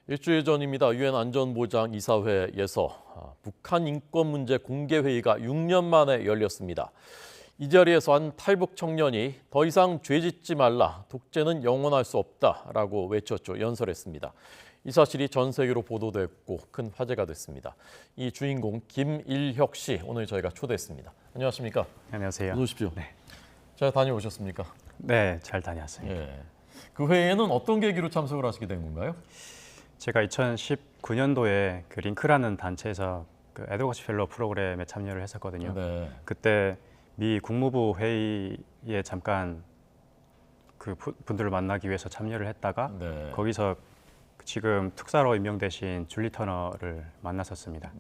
일주일 전입니다. 유엔 안전보장이사회에서 북한 인권 문제 공개 회의가 6년 만에 열렸습니다. 이 자리에서 한 탈북 청년이 더 이상 죄짓지 말라, 독재는 영원할 수 없다라고 외쳤죠. 연설했습니다. 이 사실이 전 세계로 보도됐고 큰 화제가 됐습니다. 이 주인공 김일혁 씨 오늘 저희가 초대했습니다. 안녕하십니까? 안녕하세요. 어서 오십시오. 네. 잘 다녀오셨습니까? 네, 잘 다녀왔습니다. 예. 그 회의에는 어떤 계기로 참석을 하시게 된 건가요? 제가 2019년도에 그 링크라는 단체에서 그 에드워치 펠로우 프로그램에 참여를 했었거든요. 네. 그때 미 국무부 회의에 잠깐 그 분들을 만나기 위해서 참여를 했다가 네. 거기서 지금 특사로 임명되신 줄리 터너를 만났었습니다.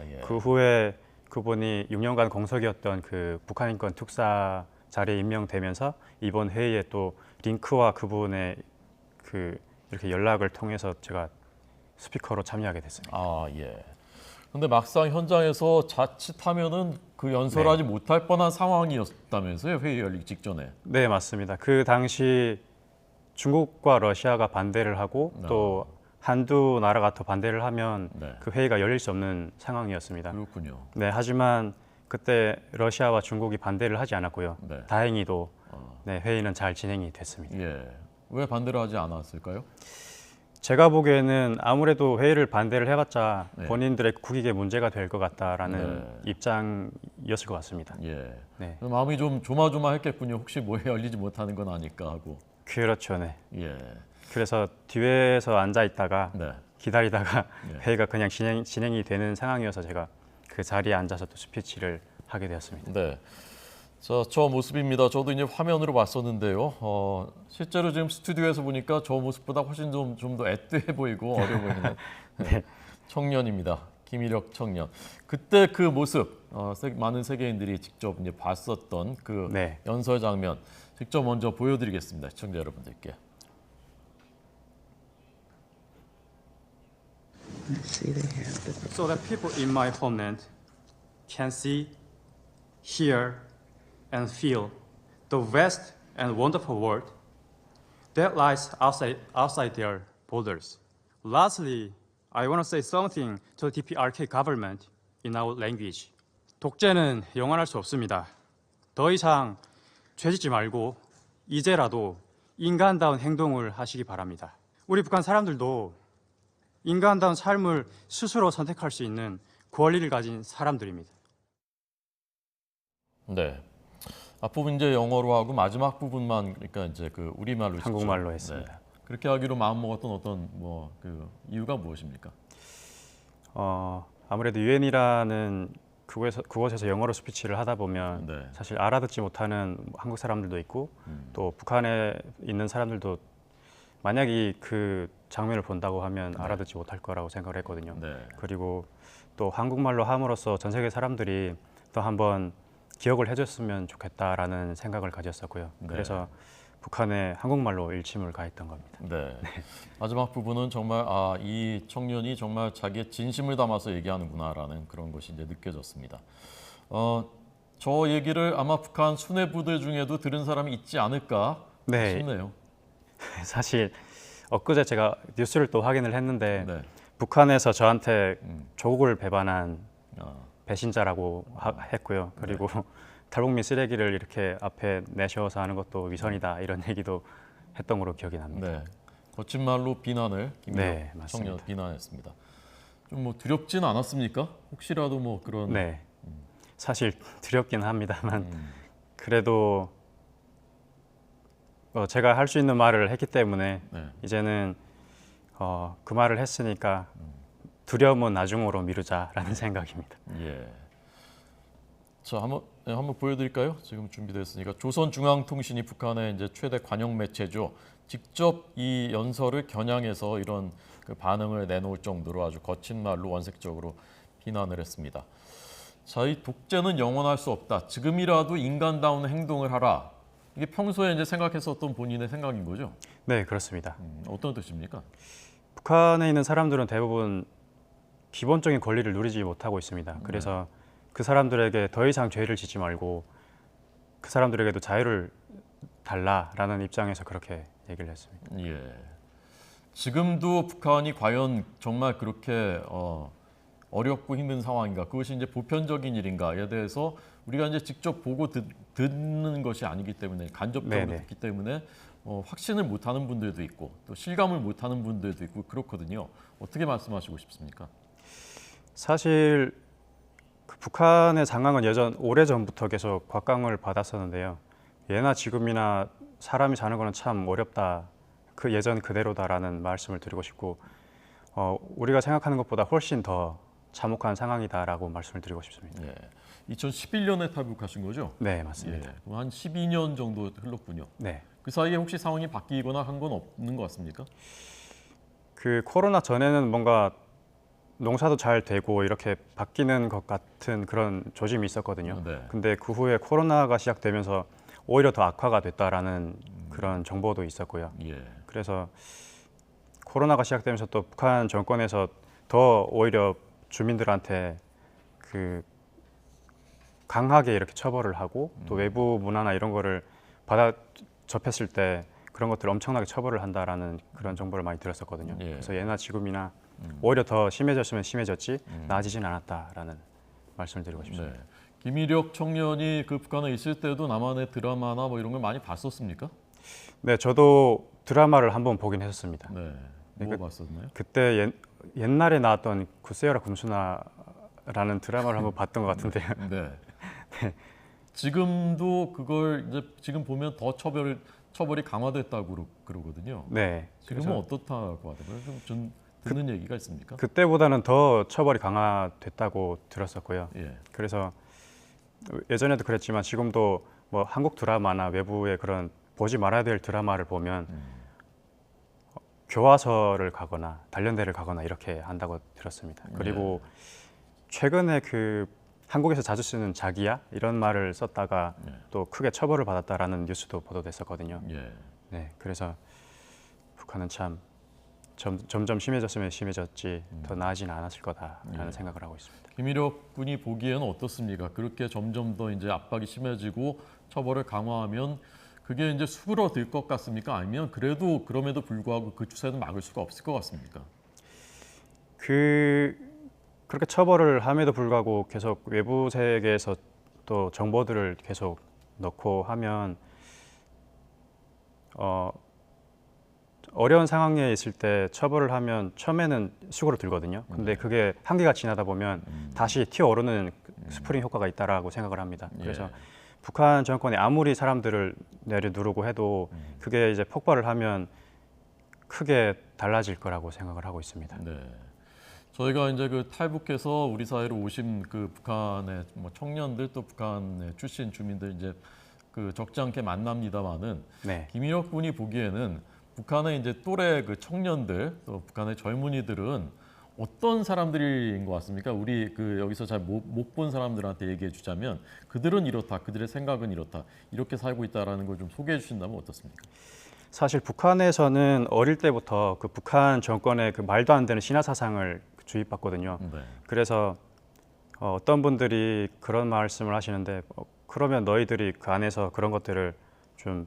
예. 그 후에 그분이 6년간 공석이었던 그 북한 인권 특사 자리에 임명되면서 이번 회의에 또 링크와 그분의 그 이렇게 연락을 통해서 제가 스피커로 참여하게 됐습니다. 예. 근데 막상 현장에서 자칫하면은 그 연설하지 못할 뻔한 상황이었다면서요, 회의 열리기 직전에. 네, 맞습니다. 그 당시 중국과 러시아가 반대를 하고 또 한두 나라가 더 반대를 하면 네. 그 회의가 열릴 수 없는 상황이었습니다. 그렇군요. 네, 하지만 그때 러시아와 중국이 반대를 하지 않았고요. 네. 다행히도 네, 회의는 잘 진행이 됐습니다. 예. 왜 반대를 하지 않았을까요? 제가 보기에는 아무래도 회의를 반대를 해봤자 네. 본인들의 국익에 문제가 될 것 같다라는 네. 입장이었을 것 같습니다. 예. 네. 마음이 좀 조마조마했겠군요. 혹시 뭐 열리지 못하는 건 아닐까 하고. 그렇죠, 네. 예. 그래서 뒤에서 앉아 있다가 네. 기다리다가 네. 회의가 그냥 진행이 되는 상황이어서 제가 그 자리에 앉아서 또 스피치를 하게 되었습니다. 네. 자, 저 모습입니다. 저도 이제 화면으로 봤었는데요. 실제로 지금 스튜디오에서 보니까 저 모습보다 훨씬 좀 더 애뜨해 보이고 어려 보이는 네. 청년입니다. 김일혁 청년. 그때 그 모습, 많은 세계인들이 직접 이제 봤었던 그 네. 연설 장면 직접 먼저 보여드리겠습니다. 시청자 여러분들께. So that people in my homeland can see, hear, and feel the vast and wonderful world that lies outside their borders. Lastly, I want to say something to the DPRK government in our language. 독재는 영원할 수 없습니다. 더 이상 죄짓지 말고 이제라도 인간다운 행동을 하시기 바랍니다. 우리 북한 사람들도 인간다운 삶을 스스로 선택할 수 있는 권리를 가진 사람들입니다. 네. 앞부분 이제 영어로 하고 마지막 부분만 그러니까 이제 그 우리말로 한국말로 직접, 했습니다. 그렇게 하기로 마음먹었던 어떤 뭐 그 이유가 무엇입니까? 아무래도 유엔이라는 그곳에서 영어로 스피치를 하다 보면 네. 사실 알아듣지 못하는 한국 사람들도 있고 또 북한에 있는 사람들도 만약에 그 장면을 본다고 하면 알아듣지 못할 거라고 생각을 했거든요. 네. 그리고 또 한국말로 함으로써 전 세계 사람들이 또 한번 기억을 해줬으면 좋겠다라는 생각을 가졌었고요. 네. 그래서 북한에 한국말로 일침을 가했던 겁니다. 네. 마지막 부분은 정말 이 청년이 정말 자기의 진심을 담아서 얘기하는구나라는 그런 것이 이제 느껴졌습니다. 저 얘기를 아마 북한 수뇌부들 중에도 들은 사람이 있지 않을까 싶네요. 사실 엊그제 제가 뉴스를 또 확인을 했는데 네. 북한에서 저한테 조국을 배반한 아, 배신자라고 했고요. 그리고 탈북민 쓰레기를 이렇게 앞에 내세워서 하는 것도 위선이다 이런 얘기도 했던 걸로 기억이 납니다. 네. 거친 말로 비난을 네, 김일혁 청년 맞습니다. 비난했습니다. 좀 뭐 두렵진 않았습니까? 혹시라도 뭐 그런 네, 사실 두렵긴 합니다만 그래도 제가 할 수 있는 말을 했기 때문에 네. 이제는 그 말을 했으니까 두려움은 나중으로 미루자라는 생각입니다. 예. 자, 한번 보여드릴까요? 지금 준비됐으니까 조선중앙통신이 북한의 이제 최대 관영 매체죠. 직접 이 연설을 겨냥해서 이런 그 반응을 내놓을 정도로 아주 거친 말로 원색적으로 비난을 했습니다. 자, 이 독재는 영원할 수 없다. 지금이라도 인간다운 행동을 하라. 이게 평소에 이제 생각했었던 본인의 생각인 거죠? 네, 그렇습니다. 어떤 뜻입니까? 북한에 있는 사람들은 대부분 기본적인 권리를 누리지 못하고 있습니다. 그래서 그 사람들에게 더 이상 죄를 짓지 말고 그 사람들에게도 자유를 달라라는 입장에서 그렇게 얘기를 했습니다. 예. 지금도 북한이 과연 정말 그렇게 어렵고 힘든 상황인가? 그것이 이제 보편적인 일인가에 대해서 우리가 이제 직접 보고 듣는 것이 아니기 때문에 간접적으로 네네. 듣기 때문에 확신을 못하는 분들도 있고 또 실감을 못하는 분들도 있고 그렇거든요. 어떻게 말씀하시고 싶습니까? 사실 그 북한의 상황은 오래 전부터 계속 곽강을 받았었는데요. 예나 지금이나 사람이 사는 거는 참 어렵다. 그 예전 그대로다라는 말씀을 드리고 싶고 우리가 생각하는 것보다 훨씬 더 참혹한 상황이다라고 말씀을 드리고 싶습니다. 예. 2011년에 탈북하신 거죠? 네, 맞습니다. 예. 그럼 한 12년 정도 흘렀군요. 네. 그 사이에 혹시 상황이 바뀌거나 한 건 없는 것 같습니까? 그 코로나 전에는 뭔가 농사도 잘 되고 이렇게 바뀌는 것 같은 그런 조짐이 있었거든요. 네. 근데 그 후에 코로나가 시작되면서 오히려 더 악화가 됐다라는 그런 정보도 있었고요. 예. 그래서 코로나가 시작되면서 또 북한 정권에서 더 오히려 주민들한테 그 강하게 이렇게 처벌을 하고 또 외부 문화나 이런 거를 받아 접했을 때 그런 것들을 엄청나게 처벌을 한다라는 그런 정보를 많이 들었었거든요. 예. 그래서 예나 지금이나 오히려 더 심해졌으면 심해졌지 나아지진 않았다라는 말씀을 드리고 싶습니다. 네. 김일혁 청년이 그 북한에 있을 때도 남한의 드라마나 뭐 이런 걸 많이 봤었습니까? 네, 저도 드라마를 한번 보긴 했었습니다. 네. 네, 뭐 봤었나요? 그때 옛날에 나왔던 구세여라 금수나라는 드라마를 한번 봤던 것 같은데요. 네. 지금도 그걸 이제 지금 보면 더 처벌이 강화됐다고 그러거든요. 네. 지금은 그래서 어떻다고 하더라고요? 좀 듣는 얘기가 있습니까? 그때보다는 더 처벌이 강화됐다고 들었었고요. 예. 그래서 예전에도 그랬지만 지금도 뭐 한국 드라마나 외부의 그런 보지 말아야 될 드라마를 보면 교화소를 가거나 단련대를 가거나 이렇게 한다고 들었습니다. 그리고 최근에 그 한국에서 자주 쓰는 자기야 이런 말을 썼다가 또 크게 처벌을 받았다라는 뉴스도 보도됐었거든요. 예. 네, 그래서 북한은 참 점점 심해졌으면 심해졌지 더 나아지는 않았을 거다라는 생각을 하고 있습니다. 김일혁 군이 보기에는 어떻습니까? 그렇게 점점 더 이제 압박이 심해지고 처벌을 강화하면 그게 이제 수그러들 것 같습니까? 아니면 그래도 그럼에도 불구하고 그 추세는 막을 수가 없을 것 같습니까? 그렇게 처벌을 함에도 불구하고 계속 외부 세계에서 또 정보들을 계속 넣고 하면 어려운 상황에 있을 때 처벌을 하면 처음에는 수그러들거든요. 근데 그게 한계가 지나다 보면 다시 튀어오르는 스프링 효과가 있다라고 생각을 합니다. 그래서 북한 정권이 아무리 사람들을 내려누르고 해도 그게 이제 폭발을 하면 크게 달라질 거라고 생각을 하고 있습니다. 네. 저희가 이제 그 탈북해서 우리 사회로 오신 그 북한의 뭐 청년들 또 북한의 출신 주민들 이제 그 적지 않게 만납니다만은 네. 김일혁 군이 보기에는 북한의 이제 또래 그 청년들 또 북한의 젊은이들은 어떤 사람들인 것 같습니까? 우리 그 여기서 잘 못 본 사람들한테 얘기해 주자면 그들은 이렇다, 그들의 생각은 이렇다, 이렇게 살고 있다라는 걸 좀 소개해 주신다면 어떻습니까? 사실 북한에서는 어릴 때부터 그 북한 정권의 그 말도 안 되는 신화 사상을 주입받거든요. 네. 그래서 어떤 분들이 그런 말씀을 하시는데 그러면 너희들이 그 안에서 그런 것들을 좀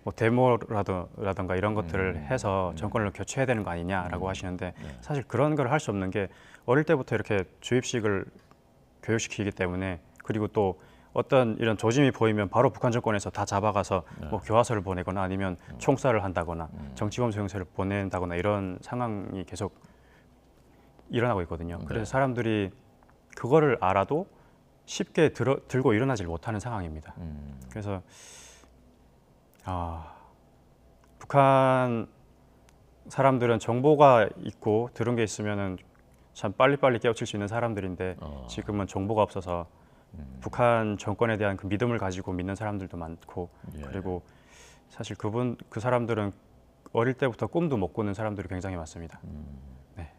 뭐 데모라든가 이런 것들을 해서 정권을 교체해야 되는 거 아니냐라고 하시는데 사실 그런 걸 할 수 없는 게 어릴 때부터 이렇게 주입식을 교육시키기 때문에 그리고 또 어떤 이런 조짐이 보이면 바로 북한 정권에서 다 잡아가서 뭐 교화소를 보내거나 아니면 총살을 한다거나 정치범 수용소를 보낸다거나 이런 상황이 계속 일어나고 있거든요. 그래서 사람들이 그거를 알아도 쉽게 들고 일어나질 못하는 상황입니다. 그래서 북한 사람들은 정보가 있고 들은 게 있으면은 참 빨리빨리 깨우칠 수 있는 사람들인데 지금은 정보가 없어서 북한 정권에 대한 그 믿음을 가지고 믿는 사람들도 많고 그리고 사실 그 사람들은 어릴 때부터 꿈도 못 꾸는 사람들이 굉장히 많습니다. 네.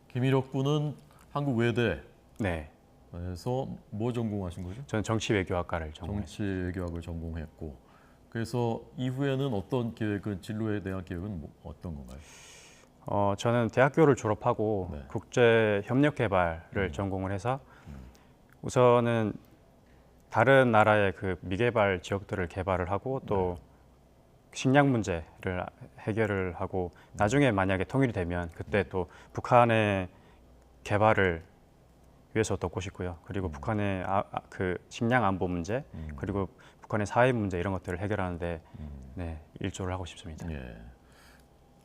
김일혁 군은 한국 외대에서 네. 뭐 전공하신 거죠? 저는 정치외교학과를 전공했습니다. 정치외교학을 전공했고 그래서 이후에는 어떤 계획은 진로에 대한 계획은 어떤 건가요? 저는 대학교를 졸업하고 네. 국제협력개발을 전공을 해서 우선은 다른 나라의 그 미개발 지역들을 개발을 하고 또 식량 문제를 해결을 하고 나중에 만약에 통일이 되면 그때 또 북한의 개발을 위해서 돕고 싶고요. 그리고 북한의 그 식량 안보 문제 그리고 북한의 사회 문제 이런 것들을 해결하는데 네, 일조를 하고 싶습니다. 예.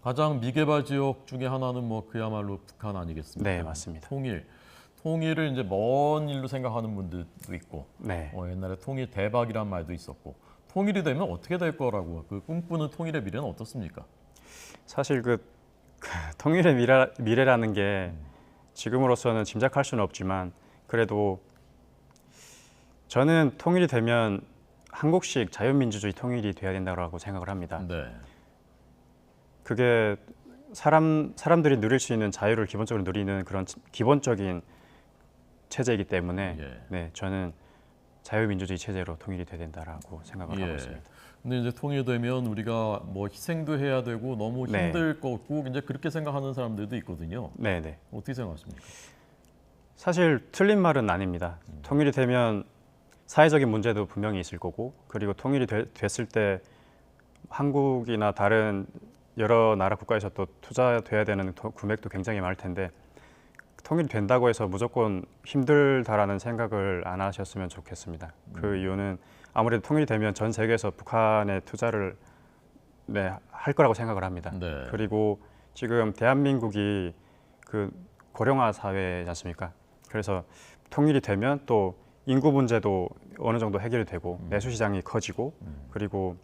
가장 미개발 지역 중에 하나는 뭐 그야말로 북한 아니겠습니까? 네, 맞습니다. 통일을 이제 먼 일로 생각하는 분들도 있고, 네. 옛날에 통일 대박이란 말도 있었고, 통일이 되면 어떻게 될 거라고 그 꿈꾸는 통일의 미래는 어떻습니까? 사실 그 통일의 미래라는 게 지금으로서는 짐작할 수는 없지만 그래도 저는 통일이 되면 한국식 자유민주주의 통일이 돼야 된다고 생각을 합니다. 네. 그게 사람들이 누릴 수 있는 자유를 기본적으로 누리는 그런 기본적인 체제이기 때문에 예. 네, 저는 자유민주주의 체제로 통일이 돼야 된다라고 생각을 하고 있습니다. 근데 이제 통일되면 우리가 뭐 희생도 해야 되고 너무 네. 힘들 거고 이제 그렇게 생각하는 사람들도 있거든요. 네, 네. 어떻게 생각하십니까? 사실 틀린 말은 아닙니다. 통일이 되면 사회적인 문제도 분명히 있을 거고 그리고 통일이 됐을 때 한국이나 다른 여러 나라 국가에서 또 투자돼야 되는 금액도 굉장히 많을 텐데 통일이 된다고 해서 무조건 힘들다라는 생각을 안 하셨으면 좋겠습니다. 그 이유는 아무래도 통일이 되면 전 세계에서 북한에 투자를 네, 할 거라고 생각을 합니다. 네. 그리고 지금 대한민국이 그 고령화 사회지 않습니까? 그래서 통일이 되면 또 인구 문제도 어느 정도 해결이 되고 내수 시장이 커지고 그리고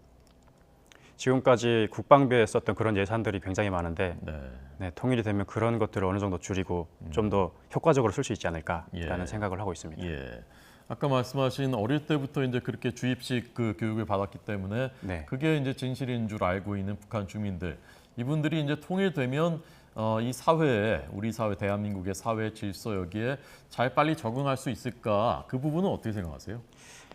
지금까지 국방비에 썼던 그런 예산들이 굉장히 많은데 네. 네, 통일이 되면 그런 것들을 어느 정도 줄이고 좀 더 효과적으로 쓸 수 있지 않을까라는 예. 생각을 하고 있습니다. 예. 아까 말씀하신 어릴 때부터 이제 그렇게 주입식 그 교육을 받았기 때문에 네. 그게 이제 진실인 줄 알고 있는 북한 주민들 이분들이 이제 통일되면 이 사회에 우리 사회 대한민국의 사회 질서 여기에 잘 빨리 적응할 수 있을까 그 부분은 어떻게 생각하세요?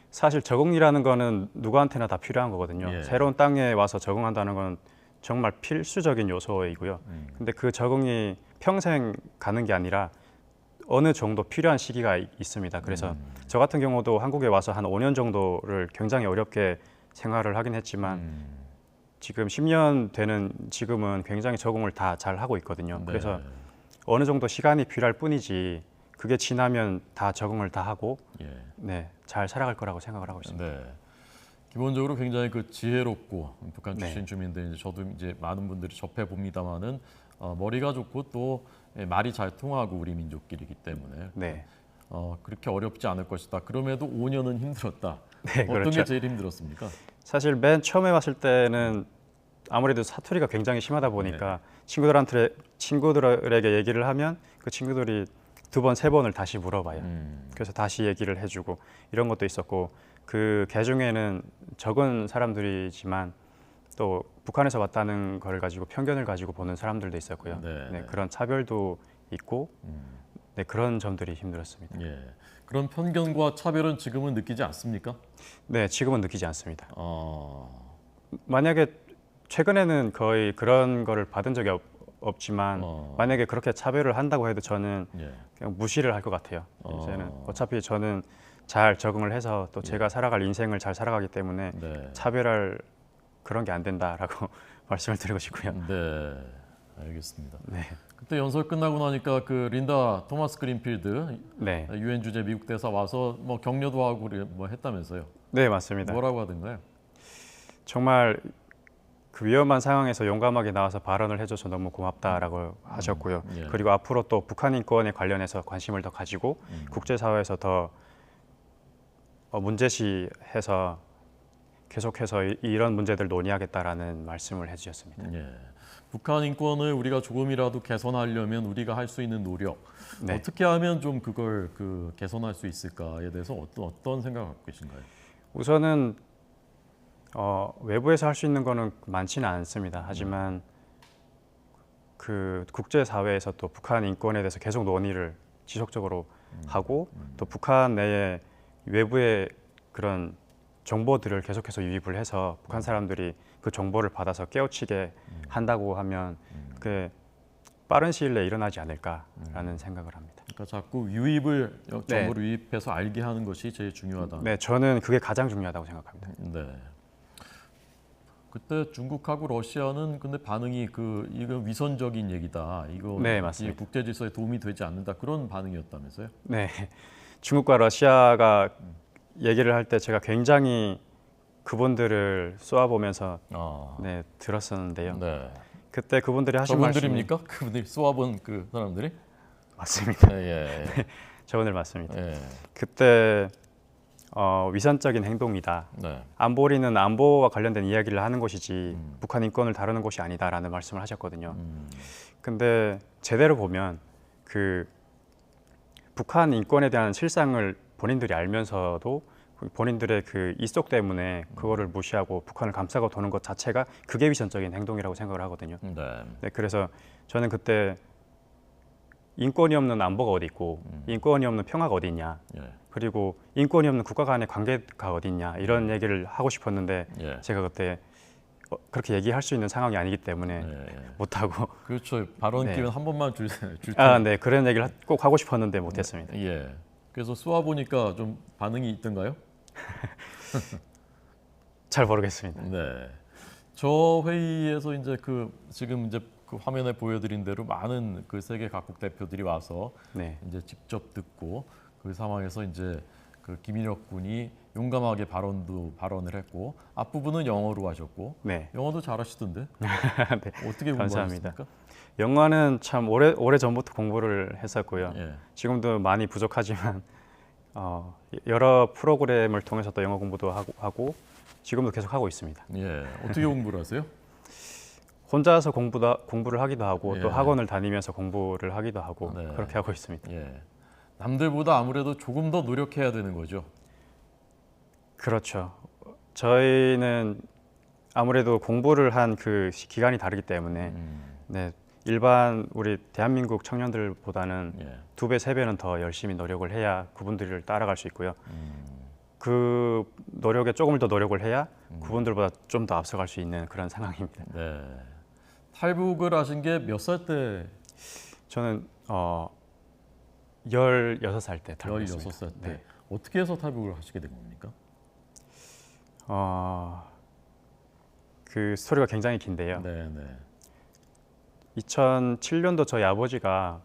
사실 적응이라는 거는 누구한테나 다 필요한 거거든요. 예. 새로운 땅에 와서 적응한다는 건 정말 필수적인 요소이고요. 근데 그 적응이 평생 가는 게 아니라 어느 정도 필요한 시기가 있습니다. 그래서 저 같은 경우도 한국에 와서 한 5년 정도를 굉장히 어렵게 생활을 하긴 했지만 지금 10년 되는 지금은 굉장히 적응을 다 잘 하고 있거든요. 네. 그래서 어느 정도 시간이 필요할 뿐이지 그게 지나면 다 적응을 다 하고 예. 네, 잘 살아갈 거라고 생각을 하고 있습니다. 네. 기본적으로 굉장히 그 지혜롭고 북한 네. 출신 주민들 이제 저도 이제 많은 분들이 접해 봅니다만은 머리가 좋고 또 말이 잘 통하고 우리 민족끼리기 때문에 네. 그렇게 어렵지 않을 것이다. 그럼에도 5년은 힘들었다. 네, 어떤 그렇죠. 게 제일 힘들었습니까? 사실 맨 처음에 왔을 때는 아무래도 사투리가 굉장히 심하다 보니까 친구들에게 얘기를 하면 그 친구들이 2번, 3번을 다시 물어봐요. 그래서 다시 얘기를 해주고 이런 것도 있었고 그 개중에는 적은 사람들이지만 또 북한에서 왔다는 걸 가지고 편견을 가지고 보는 사람들도 있었고요. 네, 네, 네. 그런 차별도 있고 네, 그런 점들이 힘들었습니다. 예. 그런 편견과 차별은 지금은 느끼지 않습니까? 네, 지금은 느끼지 않습니다. 어, 만약에 최근에는 거의 그런 거를 받은 적이 없지만 만약에 그렇게 차별을 한다고 해도 저는 예. 그냥 무시를 할 것 같아요. 이제는 어차피 저는 잘 적응을 해서 또 제가 살아갈 인생을 잘 살아가기 때문에 네. 차별할 그런 게 안 된다라고 말씀을 드리고 싶고요. 네. 알겠습니다. 네, 그때 연설 끝나고 나니까 그 린다 토마스 그린필드 네, 유엔 주재 미국 대사 와서 뭐 격려도 하고 뭐 했다면서요? 네 맞습니다. 뭐라고 하던가요? 정말 그 위험한 상황에서 용감하게 나와서 발언을 해줘서 너무 고맙다라고 하셨고요. 예. 그리고 앞으로 또 북한 인권에 관련해서 관심을 더 가지고 국제사회에서 더 문제시해서 계속해서 이런 문제들 논의하겠다라는 말씀을 해주셨습니다. 예. 북한 인권을 우리가 조금이라도 개선하려면 우리가 할 수 있는 노력 네. 어떻게 하면 좀 그걸 개선할 수 있을까에 대해서 어떤 생각을 갖고 계신가요? 우선은 외부에서 할 수 있는 거는 많지는 않습니다. 하지만 그 국제사회에서 또 북한 인권에 대해서 계속 논의를 지속적으로 하고 또 북한 내에 외부의 그런 정보들을 계속해서 유입을 해서 북한 사람들이 그 정보를 받아서 깨우치게 한다고 하면 그게 빠른 시일 내에 일어나지 않을까라는 생각을 합니다. 그러니까 자꾸 유입을 네. 정보를 유입해서 알게 하는 것이 제일 중요하다. 네, 저는 그게 가장 중요하다고 생각합니다. 네. 그때 중국하고 러시아는 근데 반응이 이거 위선적인 얘기다. 이거 네, 맞습니다. 국제 질서에 도움이 되지 않는다. 그런 반응이었다면서요? 네, 중국과 러시아가 얘기를 할 때 제가 굉장히 그분들을 쏘아보면서 아, 네, 들었었는데요. 네. 그때 그분들이 하신 말씀이 저분들입니까? 그분들이 쏘아본 그 사람들이? 맞습니다. 예, 저분들 맞습니다. 예, 예. 그때 위선적인 행동이다. 네. 안보리는 안보와 관련된 이야기를 하는 곳이지 북한 인권을 다루는 곳이 아니다라는 말씀을 하셨거든요. 근데 제대로 보면 그 북한 인권에 대한 실상을 본인들이 알면서도 본인들의 그 이속 때문에 그거를 무시하고 북한을 감싸고 도는 것 자체가 그게 위선적인 행동이라고 생각을 하거든요. 네. 네, 그래서 저는 그때 인권이 없는 안보가 어디 있고 인권이 없는 평화가 어디 있냐, 예, 그리고 인권이 없는 국가 간의 관계가 어디 있냐 이런 얘기를 하고 싶었는데 예. 제가 그때 그렇게 얘기할 수 있는 상황이 아니기 때문에 예, 예. 못하고 그렇죠. 발언 네. 기회는 한 번만 주세요. 네, 그런 얘기를 꼭 하고 싶었는데 못했습니다. 예. 그래서 쏘아 보니까 좀 반응이 있던가요? 잘 모르겠습니다. 네. 저 회의에서 이제 지금 이제 그 화면에 보여드린 대로 많은 그 세계 각국 대표들이 와서 네, 이제 직접 듣고 그 상황에서 이제 그 김인혁 군이 용감하게 발언을 했고 앞부분은 영어로 하셨고 네, 영어도 잘하시던데 네. 어떻게 감사합니다. 공부하셨습니까? 영어는 참 오래 전부터 공부를 했었고요. 예. 지금도 많이 부족하지만 여러 프로그램을 통해서 또 영어 공부도 하고 지금도 계속 하고 있습니다. 예. 어떻게 공부를 하세요? 혼자서 공부를 하기도 하고 예. 또 학원을 다니면서 공부를 하기도 하고 네. 그렇게 하고 있습니다. 예. 남들보다 아무래도 조금 더 노력해야 되는 거죠. 그렇죠. 저희는 아무래도 공부를 한 그 기간이 다르기 때문에 네, 일반 우리 대한민국 청년들보다는 예. 2배, 3배는 더 열심히 노력을 해야 그분들을 따라갈 수 있고요. 그 노력에 조금 더 노력을 해야 그분들보다 좀 더 앞서갈 수 있는 그런 상황입니다. 네. 탈북을 하신 게 몇 살 때? 저는 16살 때 탈북했습니다. 16살 때. 네. 어떻게 해서 탈북을 하시게 된 겁니까? 그 스토리가 굉장히 긴데요. 네, 네. 2007년도 저희 아버지가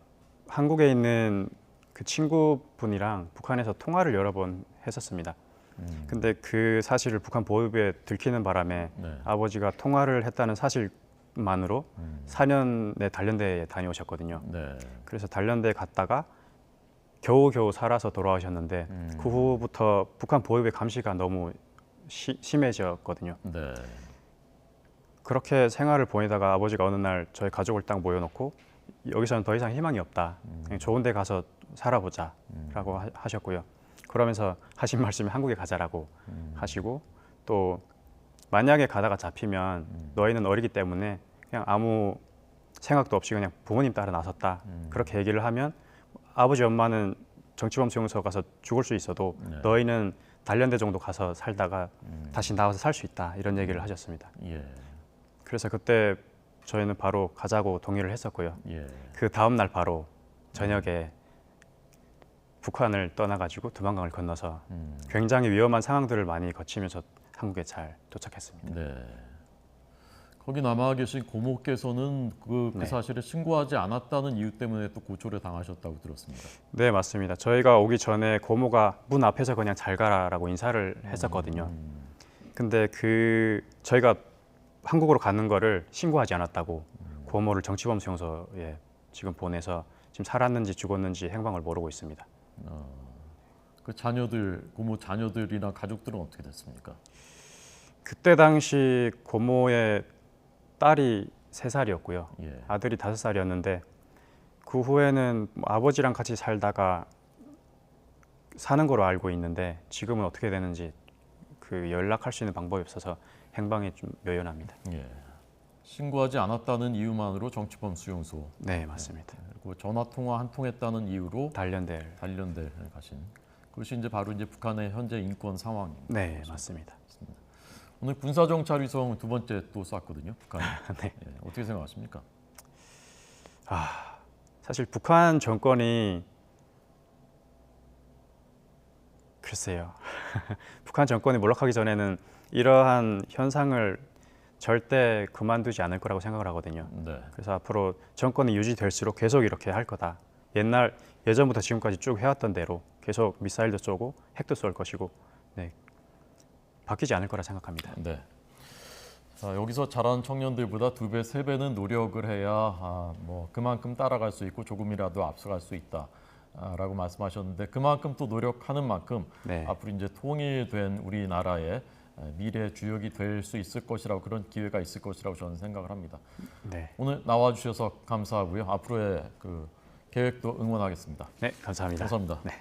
한국에 있는 그 친구분이랑 북한에서 통화를 여러 번 했었습니다. 근데 그 사실을 북한 보위부에 들키는 바람에 네. 아버지가 통화를 했다는 사실만으로 4년의 단련대에 다녀오셨거든요. 네. 그래서 단련대에 갔다가 겨우겨우 살아서 돌아오셨는데 그 후부터 북한 보위부의 감시가 너무 심해졌거든요. 네. 그렇게 생활을 보내다가 아버지가 어느 날 저희 가족을 딱 모여놓고 여기서는 더 이상 희망이 없다. 그냥 좋은 데 가서 살아보자 라고 하셨고요. 그러면서 하신 말씀이 한국에 가자라고 하시고 또 만약에 가다가 잡히면 너희는 어리기 때문에 그냥 아무 생각도 없이 그냥 부모님 따라 나섰다. 그렇게 얘기를 하면 아버지 엄마는 정치범 수용소 가서 죽을 수 있어도 네. 너희는 단련대 정도 가서 살다가 다시 나와서 살 수 있다. 이런 얘기를 하셨습니다. 예. 그래서 그때 저희는 바로 가자고 동의를 했었고요. 예. 그 다음 날 바로 저녁에 북한을 떠나가지고 두만강을 건너서 굉장히 위험한 상황들을 많이 거치면서 한국에 잘 도착했습니다. 네. 거기 남아 계신 고모께서는 그 네. 사실을 신고하지 않았다는 이유 때문에 또 고초를 당하셨다고 들었습니다. 네, 맞습니다. 저희가 오기 전에 고모가 문 앞에서 그냥 잘 가라라고 인사를 했었거든요. 근데 저희가 한국으로 가는 거를 신고하지 않았다고 고모를 정치범 수용소에 지금 보내서 지금 살았는지 죽었는지 행방을 모르고 있습니다. 그 고모 자녀들이나 가족들은 어떻게 됐습니까? 그때 당시 고모의 딸이 3살이었고요. 예. 아들이 5살이었는데 그 후에는 아버지랑 같이 살다가 사는 거로 알고 있는데 지금은 어떻게 되는지 그 연락할 수 있는 방법이 없어서 행방이 좀 묘연합니다. 예. 신고하지 않았다는 이유만으로 정치범 수용소, 네, 맞습니다. 그리고 전화 통화 한 통했다는 이유로 단련대를. 단련대에 가신. 그것이 이제 바로 이제 북한의 현재 인권 상황입니다. 네, 맞습니다. 오늘 군사정찰 위성 두 번째 또 쐈거든요, 북한이. 네. 예. 어떻게 생각하십니까? 사실 북한 정권이 글쎄요. 북한 정권이 몰락하기 전에는 이러한 현상을 절대 그만두지 않을 거라고 생각을 하거든요. 네. 그래서 앞으로 정권이 유지될수록 계속 이렇게 할 거다. 예전부터 지금까지 쭉 해왔던 대로 계속 미사일도 쏘고 핵도 쏠 것이고 네, 바뀌지 않을 거라 생각합니다. 네. 자, 여기서 잘하는 청년들보다 2배, 3배는 노력을 해야 뭐 그만큼 따라갈 수 있고 조금이라도 앞서갈 수 있다라고 말씀하셨는데 그만큼 또 노력하는 만큼 네. 앞으로 이제 통일된 우리나라의 미래 주역이 될 수 있을 것이라고 그런 기회가 있을 것이라고 저는 생각을 합니다. 네, 오늘 나와주셔서 감사하고요. 앞으로의 그 계획도 응원하겠습니다. 네 감사합니다. 감사합니다. 네.